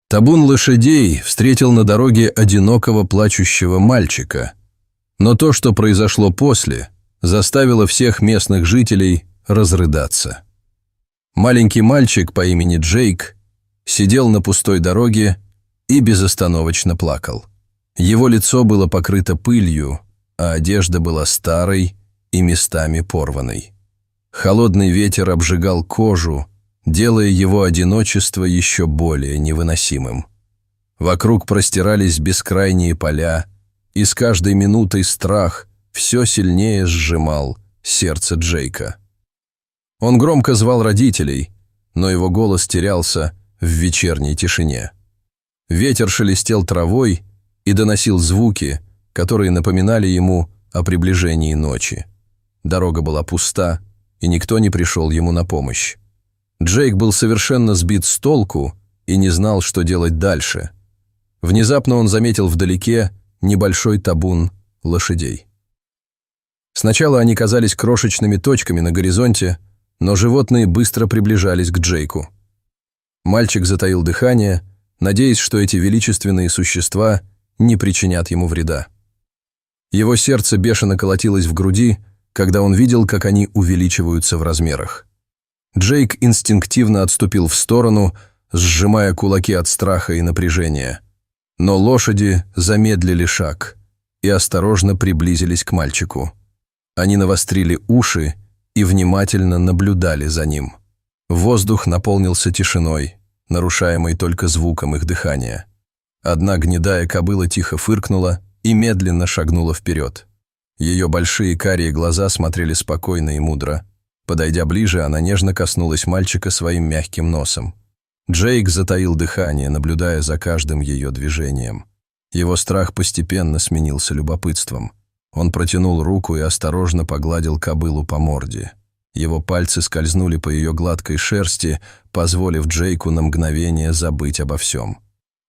Табун лошадей встретил на дороге одинокого плачущего мальчика. Но то, что произошло после, заставило всех местных жителей разрыдаться. Маленький мальчик по имени Джейк сидел на пустой дороге и безостановочно плакал. Его лицо было покрыто пылью, а одежда была старой и местами порванной. Холодный ветер обжигал кожу, делая его одиночество еще более невыносимым. Вокруг простирались бескрайние поля, и с каждой минутой страх все сильнее сжимал сердце Джейка. Он громко звал родителей, но его голос терялся в вечерней тишине. Ветер шелестел травой и доносил звуки, которые напоминали ему о приближении ночи. Дорога была пуста, и никто не пришел ему на помощь. Джейк был совершенно сбит с толку и не знал, что делать дальше. Внезапно он заметил вдалеке небольшой табун лошадей. Сначала они казались крошечными точками на горизонте, но животные быстро приближались к Джейку. Мальчик затаил дыхание, надеясь, что эти величественные существа не причинят ему вреда. Его сердце бешено колотилось в груди, когда он видел, как они увеличиваются в размерах. Джейк инстинктивно отступил в сторону, сжимая кулаки от страха и напряжения. Но лошади замедлили шаг и осторожно приблизились к мальчику. Они навострили уши и внимательно наблюдали за ним. Воздух наполнился тишиной, нарушаемой только звуком их дыхания. Одна гнедая кобыла тихо фыркнула и медленно шагнула вперед. Ее большие карие глаза смотрели спокойно и мудро. Подойдя ближе, она нежно коснулась мальчика своим мягким носом. Джейк затаил дыхание, наблюдая за каждым ее движением. Его страх постепенно сменился любопытством. Он протянул руку и осторожно погладил кобылу по морде. Его пальцы скользнули по ее гладкой шерсти, позволив Джейку на мгновение забыть обо всем.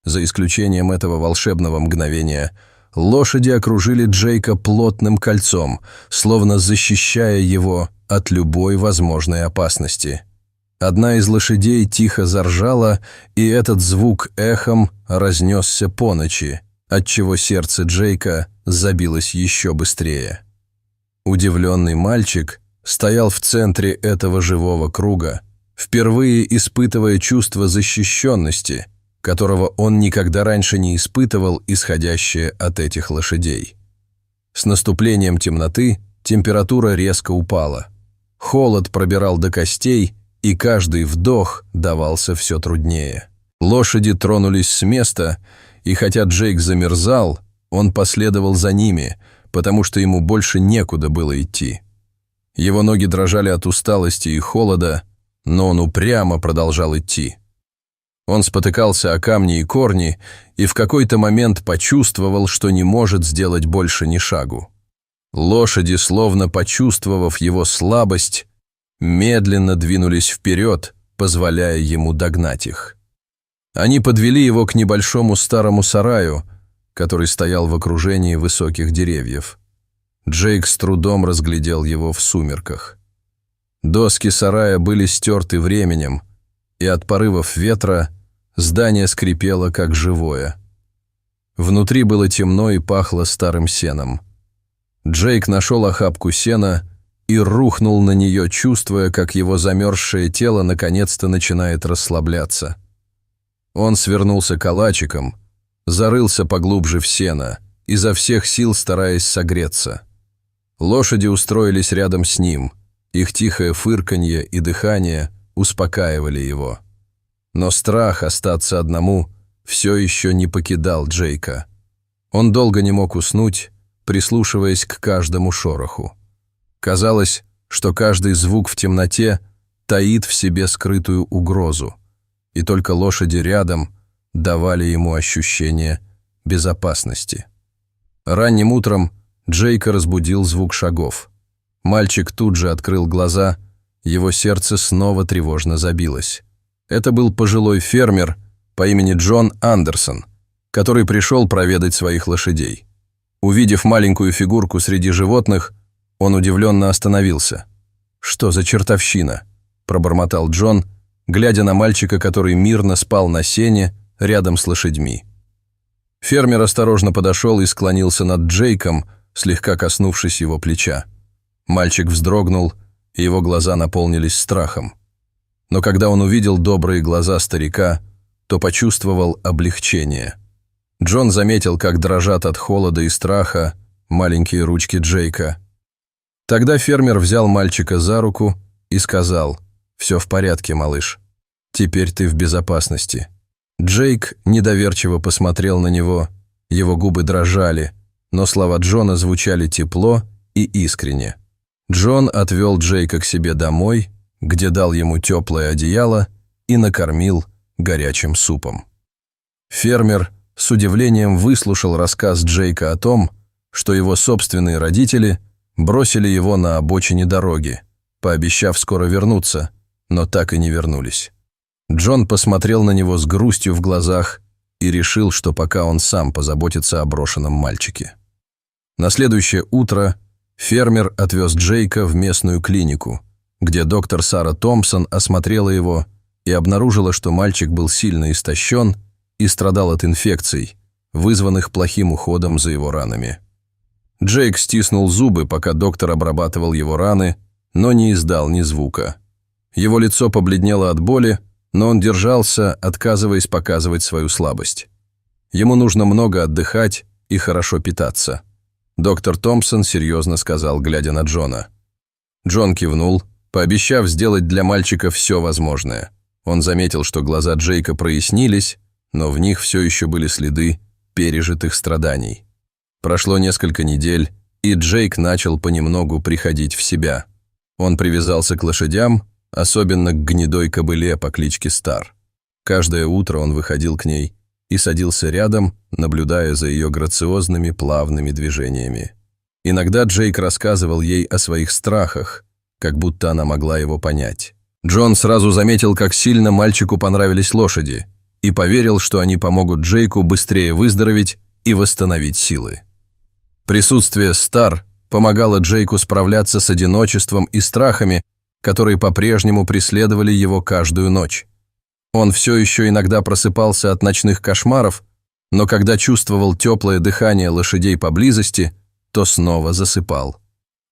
За исключением этого волшебного мгновения, лошади окружили Джейка плотным кольцом, словно защищая его от любой возможной опасности. Одна из лошадей тихо заржала, и этот звук эхом разнесся по ночи, отчего сердце Джейка забилось еще быстрее. Удивленный мальчик стоял в центре этого живого круга, впервые испытывая чувство защищенности, которого он никогда раньше не испытывал, исходящее от этих лошадей. С наступлением темноты температура резко упала. Холод пробирал до костей, и каждый вдох давался все труднее. Лошади тронулись с места, и хотя Джейк замерзал, он последовал за ними, потому что ему больше некуда было идти. Его ноги дрожали от усталости и холода, но он упрямо продолжал идти. Он спотыкался о камни и корни и в какой-то момент почувствовал, что не может сделать больше ни шагу. Лошади, словно почувствовав его слабость, медленно двинулись вперед, позволяя ему догнать их. Они подвели его к небольшому старому сараю, который стоял в окружении высоких деревьев. Джейк с трудом разглядел его в сумерках. Доски сарая были стерты временем, и от порывов ветра здание скрипело, как живое. Внутри было темно и пахло старым сеном. Джейк нашел охапку сена и рухнул на нее, чувствуя, как его замерзшее тело наконец-то начинает расслабляться. Он свернулся калачиком, зарылся поглубже в сено, изо всех сил стараясь согреться. Лошади устроились рядом с ним, их тихое фырканье и дыхание успокаивали его. Но страх остаться одному все еще не покидал Джейка. Он долго не мог уснуть, прислушиваясь к каждому шороху. Казалось, что каждый звук в темноте таит в себе скрытую угрозу, и только лошади рядом давали ему ощущение безопасности. Ранним утром Джейка разбудил звук шагов. Мальчик тут же открыл глаза, его сердце снова тревожно забилось. Это был пожилой фермер по имени Джон Андерсон, который пришел проведать своих лошадей. Увидев маленькую фигурку среди животных, он удивленно остановился. «Что за чертовщина?» – пробормотал Джон, глядя на мальчика, который мирно спал на сене, рядом с лошадьми. Фермер осторожно подошел и склонился над Джейком, слегка коснувшись его плеча. Мальчик вздрогнул, и его глаза наполнились страхом. Но когда он увидел добрые глаза старика, то почувствовал облегчение. Джон заметил, как дрожат от холода и страха маленькие ручки Джейка. Тогда фермер взял мальчика за руку и сказал: «Все в порядке, малыш. Теперь ты в безопасности». Джейк недоверчиво посмотрел на него, его губы дрожали, но слова Джона звучали тепло и искренне. Джон отвел Джейка к себе домой, где дал ему теплое одеяло и накормил горячим супом. Фермер с удивлением выслушал рассказ Джейка о том, что его собственные родители бросили его на обочине дороги, пообещав скоро вернуться, но так и не вернулись. Джон посмотрел на него с грустью в глазах и решил, что пока он сам позаботится о брошенном мальчике. На следующее утро фермер отвез Джейка в местную клинику, где доктор Сара Томпсон осмотрела его и обнаружила, что мальчик был сильно истощен и страдал от инфекций, вызванных плохим уходом за его ранами. Джейк стиснул зубы, пока доктор обрабатывал его раны, но не издал ни звука. Его лицо побледнело от боли, но он держался, отказываясь показывать свою слабость. Ему нужно много отдыхать и хорошо питаться. Доктор Томпсон серьезно сказал, глядя на Джона. Джон кивнул, пообещав сделать для мальчика все возможное. Он заметил, что глаза Джейка прояснились, но в них все еще были следы пережитых страданий. Прошло несколько недель, и Джейк начал понемногу приходить в себя. Он привязался к лошадям, особенно к гнедой кобыле по кличке Стар. Каждое утро он выходил к ней и садился рядом, наблюдая за ее грациозными плавными движениями. Иногда Джейк рассказывал ей о своих страхах, как будто она могла его понять. Джон сразу заметил, как сильно мальчику понравились лошади, и поверил, что они помогут Джейку быстрее выздороветь и восстановить силы. Присутствие Стар помогало Джейку справляться с одиночеством и страхами, которые по-прежнему преследовали его каждую ночь. Он все еще иногда просыпался от ночных кошмаров, но когда чувствовал теплое дыхание лошадей поблизости, то снова засыпал.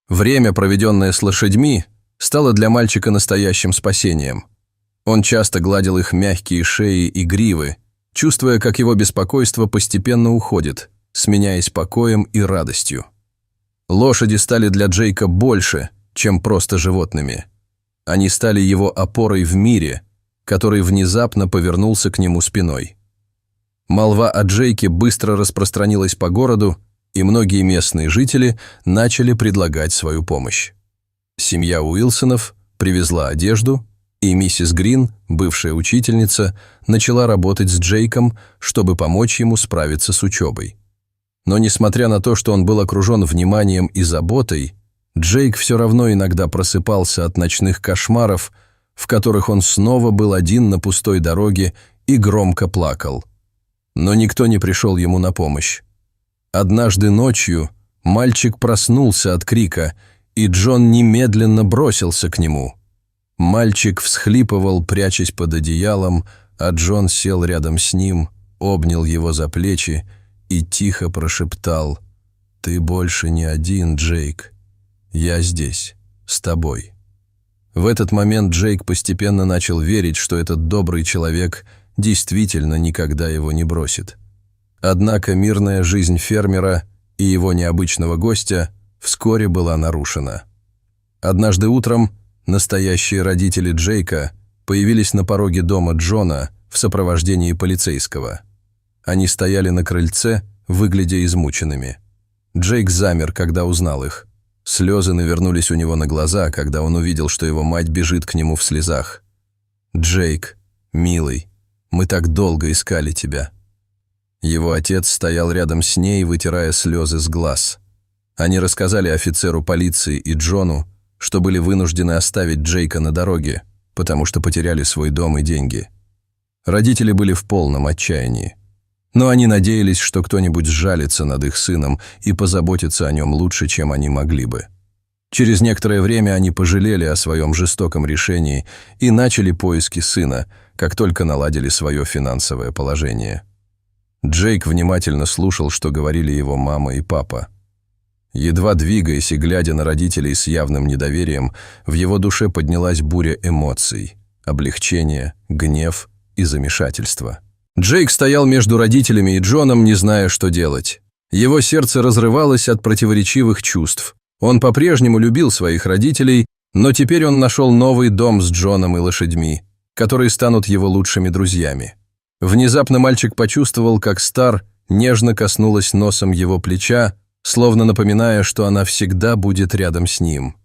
Время, проведенное с лошадьми, стало для мальчика настоящим спасением. Он часто гладил их мягкие шеи и гривы, чувствуя, как его беспокойство постепенно уходит, сменяясь покоем и радостью. Лошади стали для Джейка больше, чем просто животными. Они стали его опорой в мире, который внезапно повернулся к нему спиной. Молва о Джейке быстро распространилась по городу, и многие местные жители начали предлагать свою помощь. Семья Уилсонов привезла одежду, и миссис Грин, бывшая учительница, начала работать с Джейком, чтобы помочь ему справиться с учебой. Но несмотря на то, что он был окружен вниманием и заботой, Джейк все равно иногда просыпался от ночных кошмаров, в которых он снова был один на пустой дороге и громко плакал. Но никто не пришел ему на помощь. Однажды ночью мальчик проснулся от крика, и Джон немедленно бросился к нему. Мальчик всхлипывал, прячась под одеялом, а Джон сел рядом с ним, обнял его за плечи и тихо прошептал: «Ты больше не один, Джейк. Я здесь, с тобой». В этот момент Джейк постепенно начал верить, что этот добрый человек действительно никогда его не бросит. Однако мирная жизнь фермера и его необычного гостя вскоре была нарушена. Однажды утром настоящие родители Джейка появились на пороге дома Джона в сопровождении полицейского. Они стояли на крыльце, выглядя измученными. Джейк замер, когда узнал их. Слезы навернулись у него на глаза, когда он увидел, что его мать бежит к нему в слезах. «Джейк, милый, мы так долго искали тебя». Его отец стоял рядом с ней, вытирая слезы с глаз. Они рассказали офицеру полиции и Джону, что были вынуждены оставить Джейка на дороге, потому что потеряли свой дом и деньги. Родители были в полном отчаянии. Но они надеялись, что кто-нибудь сжалится над их сыном и позаботится о нем лучше, чем они могли бы. Через некоторое время они пожалели о своем жестоком решении и начали поиски сына, как только наладили свое финансовое положение. Джейк внимательно слушал, что говорили его мама и папа. Едва двигаясь и глядя на родителей с явным недоверием, в его душе поднялась буря эмоций – облегчение, гнев и замешательство. Джейк стоял между родителями и Джоном, не зная, что делать. Его сердце разрывалось от противоречивых чувств. Он по-прежнему любил своих родителей, но теперь он нашел новый дом с Джоном и лошадьми, которые станут его лучшими друзьями. Внезапно мальчик почувствовал, как Стар нежно коснулась носом его плеча, словно напоминая, что она всегда будет рядом с ним.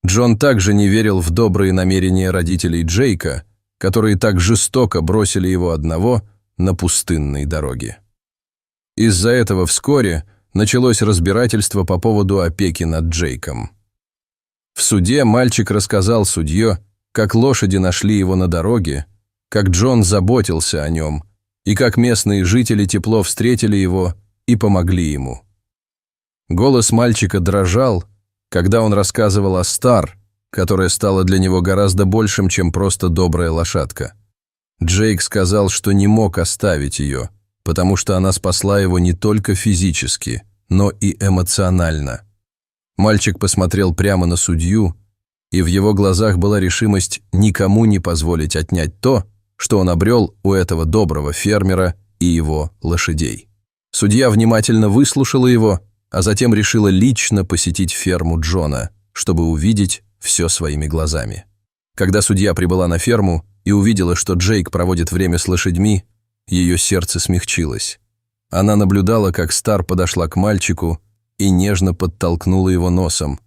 Джон также не верил в добрые намерения родителей Джейка, которые так жестоко бросили его одного на пустынной дороге. Из-за этого вскоре началось разбирательство по поводу опеки над Джейком. В суде мальчик рассказал судье, как лошади нашли его на дороге, как Джон заботился о нем и как местные жители тепло встретили его и помогли ему. Голос мальчика дрожал, когда он рассказывал о Стар, которая стала для него гораздо большим, чем просто добрая лошадка. Джейк сказал, что не мог оставить ее, потому что она спасла его не только физически, но и эмоционально. Мальчик посмотрел прямо на судью, и в его глазах была решимость никому не позволить отнять то, что он обрел у этого доброго фермера и его лошадей. Судья внимательно выслушала его, а затем решила лично посетить ферму Джона, чтобы увидеть все своими глазами. Когда судья прибыла на ферму и увидела, что Джейк проводит время с лошадьми, ее сердце смягчилось. Она наблюдала, как Стар подошла к мальчику и нежно подтолкнула его носом,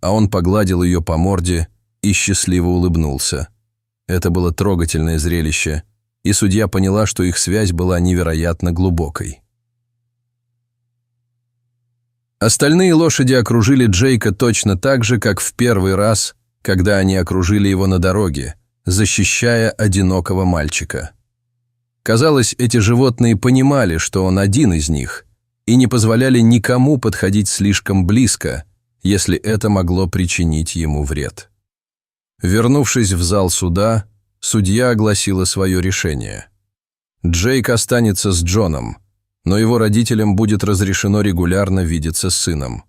а он погладил ее по морде и счастливо улыбнулся. Это было трогательное зрелище, и судья поняла, что их связь была невероятно глубокой. Остальные лошади окружили Джейка точно так же, как в первый раз, когда они окружили его на дороге, защищая одинокого мальчика. Казалось, эти животные понимали, что он один из них, и не позволяли никому подходить слишком близко, если это могло причинить ему вред. Вернувшись в зал суда, судья огласила свое решение. Джейк останется с Джоном, но его родителям будет разрешено регулярно видеться с сыном.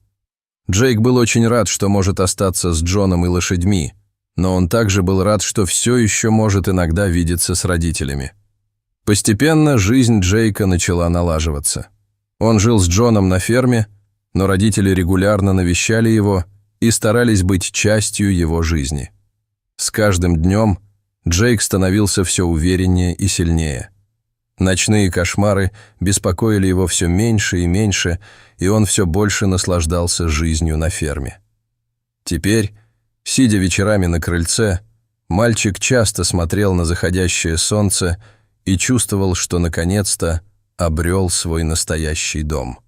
Джейк был очень рад, что может остаться с Джоном и лошадьми, но он также был рад, что все еще может иногда видеться с родителями. Постепенно жизнь Джейка начала налаживаться. Он жил с Джоном на ферме, но родители регулярно навещали его и старались быть частью его жизни. С каждым днем Джейк становился все увереннее и сильнее. Ночные кошмары беспокоили его все меньше и меньше, и он все больше наслаждался жизнью на ферме. Теперь, сидя вечерами на крыльце, мальчик часто смотрел на заходящее солнце и чувствовал, что наконец-то обрел свой настоящий дом.